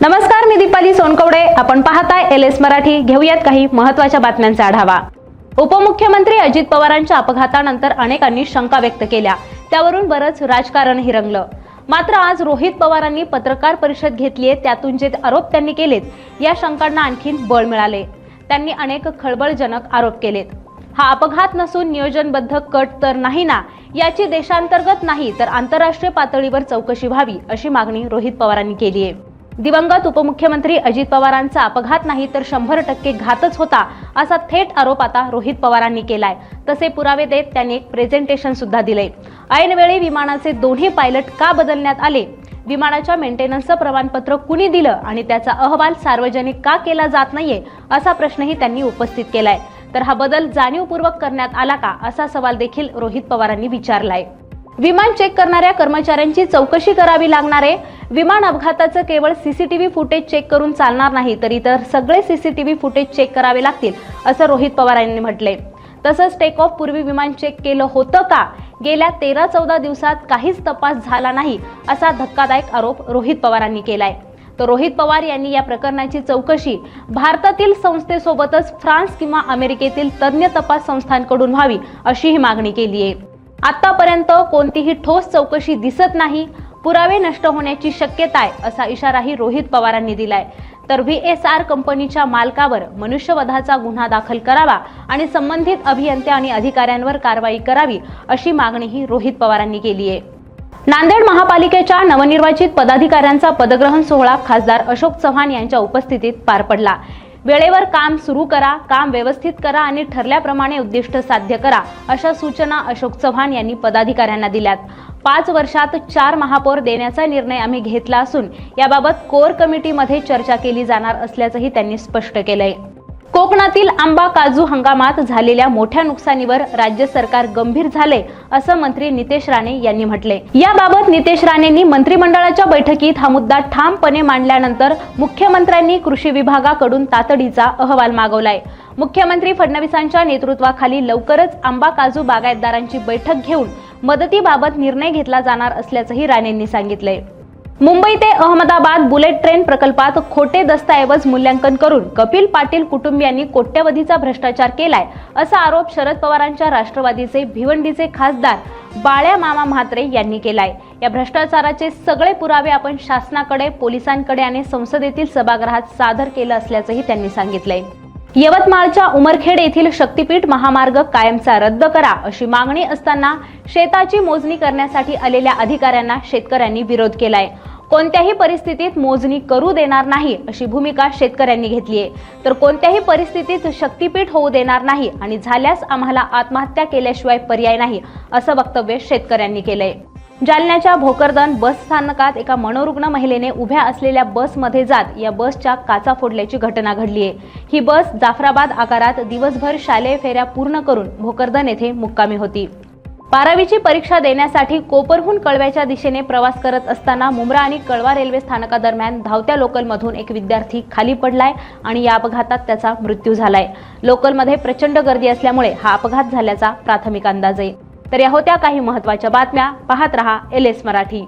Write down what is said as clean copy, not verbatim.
नमस्कार, मी दीपाली सोनकवडे. आपण पाहताय LS मराठी. घेऊयात काही महत्त्वाच्या बातम्यांचा आढावा. उपमुख्यमंत्री अजित पवारांच्या अपघातानंतर अनेकांनी शंका व्यक्त केल्या. त्यावरून बरंच राजकारणही रंगलं. मात्र आज रोहित पवारांनी पत्रकार परिषद घेतली आहे. त्यातून जे आरोप त्यांनी केलेत या शंकांना आणखीन बळ मिळाले. त्यांनी अनेक खळबळजनक आरोप केलेत. हा अपघात नसून नियोजनबद्ध कट तर नाही ना, याची देशांतर्गत नाही तर आंतरराष्ट्रीय पातळीवर चौकशी व्हावी अशी मागणी रोहित पवारांनी केली आहे. दिवंगत उपमुख्यमंत्री अजित पवारांचा अपघात नाही तर 100% घातच होता असा थेट आरोप आता रोहित पवारांनी केलाय. तसे पुरावे देत त्यांनी एक प्रेझेंटेशन सुद्धा दिले. ऐनवेळी विमानाचे दोन्ही पायलट का बदलण्यात आले, विमानाच्या मेंटेनन्सचं प्रमाणपत्र कुणी दिलं आणि त्याचा अहवाल सार्वजनिक का केला जात नाहीये असा प्रश्नही त्यांनी उपस्थित केलाय. तर हा बदल जाणीवपूर्वक करण्यात आला का असा सवाल देखील रोहित पवारांनी विचारलाय. विमान चेक करणाऱ्या कर्मचाऱ्यांची चौकशी करावी लागणार आहे. विमान अपघाताचं केवळ सीसीटीव्ही फुटेज चेक करून चालणार नाही तर इतर सगळे सीसीटीव्ही फुटेज चेक करावे लागतील असं रोहित पवार यांनी म्हटलंय. तसंच टेक ऑफ पूर्वी विमान चेक केलं होतं का, गेल्या 13-14 दिवसात काहीच तपास झाला नाही असा धक्कादायक आरोप रोहित पवारांनी केलाय. तर रोहित पवार यांनी या प्रकरणाची चौकशी भारतातील संस्थेसोबतच फ्रान्स किंवा अमेरिकेतील तज्ञ तपास संस्थांकडून व्हावी अशीही मागणी केली आहे. आतापर्यंत कोणतीही ठोस चौकशी दिसत नाही. पुरावे नष्ट होण्याची शक्यता आहे असा इशाराही रोहित पवारांनी दिलाय. तर VSR कंपनीच्या मालकावर मनुष्यवधाचा गुन्हा दाखल करावा आणि संबंधित अभियंते आणि अधिकाऱ्यांवर कारवाई करावी अशी मागणीही रोहित पवारांनी केली आहे. नांदेड महापालिकेच्या नवनिर्वाचित पदाधिकाऱ्यांचा पदग्रहण सोहळा खासदार अशोक चव्हाण यांच्या उपस्थितीत पार पडला. वेळेवर काम सुरू करा, काम व्यवस्थित करा आणि ठरल्याप्रमाणे उद्दिष्ट साध्य करा अशा सूचना अशोक चव्हाण यांनी पदाधिकाऱ्यांना दिल्यात. 5 वर्षात 4 महापौर देण्याचा निर्णय आम्ही घेतला असून याबाबत कोर कमिटीमध्ये चर्चा केली जाणार असल्याचंही त्यांनी स्पष्ट केलंय. कोकणातील आंबा काजू हंगामात झालेल्या मोठ्या नुकसानीवर राज्य सरकार गंभीर झाले असं मंत्री नितेश राणे यांनी म्हटले. याबाबत नितेश राणेंनी मंत्रिमंडळाच्या बैठकीत हा मुद्दा ठामपणे मांडल्यानंतर मुख्यमंत्र्यांनी कृषी विभागाकडून तातडीचा अहवाल मागवलाय. मुख्यमंत्री फडणवीसांच्या नेतृत्वाखाली लवकरच आंबा काजू बागायतदारांची बैठक घेऊन मदतीबाबत निर्णय घेतला जाणार असल्याचंही राणेंनी सांगितलंय. मुंबई ते अहमदाबाद बुलेट ट्रेन प्रकल्पात खोटे दस्तऐवज मूल्यांकन करून कपिल पाटील कुटुंबियांनी कोट्यवधीचा भ्रष्टाचार केलाय असा आरोप शरद पवारांच्या राष्ट्रवादीचे भिवंडीचे खासदार बाळ्या मामा म्हात्रे यांनी केलाय. या भ्रष्टाचाराचे सगळे पुरावे आपण शासनाकडे, पोलिसांकडे आणि संसदेतील सभागृहात सादर केलं असल्याचंही त्यांनी सांगितलंय. यवतमाळच्या उमरखेड येथील शक्तीपीठ महामार्ग कायमचा रद्द करा अशी मागणी असताना शेताची मोजणी करण्यासाठी आलेल्या अधिकाऱ्यांना शेतकऱ्यांनी विरोध केलाय. कोणत्याही परिस्थितीत मोजणी करू देणार नाही अशी भूमिका शेतकऱ्यांनी घेतली आहे. तर कोणत्याही परिस्थितीत शक्तीपीठ होऊ देणार नाही आणि झाल्यास आम्हाला आत्महत्या केल्याशिवाय पर्याय नाही असं वक्तव्य शेतकऱ्यांनी केलंय. जालन्याच्या भोकरदन बस स्थानकात एका मनोरुग्ण महिलेने उभ्या असलेल्या बसमध्ये जात या बसच्या काचा फोडल्याची घटना घडली आहे. ही बस जाफराबाद आगारात दिवसभर शालेय फेऱ्या पूर्ण करून भोकरदन येथे मुक्कामी होती. 12वीची परीक्षा देण्यासाठी कोपरहून कळव्याच्या दिशेने प्रवास करत असताना मुंब्रा आणि कळवा रेल्वे स्थानकादरम्यान धावत्या लोकलमधून एक विद्यार्थी खाली पडलाय आणि या अपघातात त्याचा मृत्यू झालाय. लोकलमध्ये प्रचंड गर्दी असल्यामुळे हा अपघात झाल्याचा प्राथमिक अंदाज आहे. तर या होत्या काही महत्त्वाच्या बातम्या. पाहत रहा LS मराठी.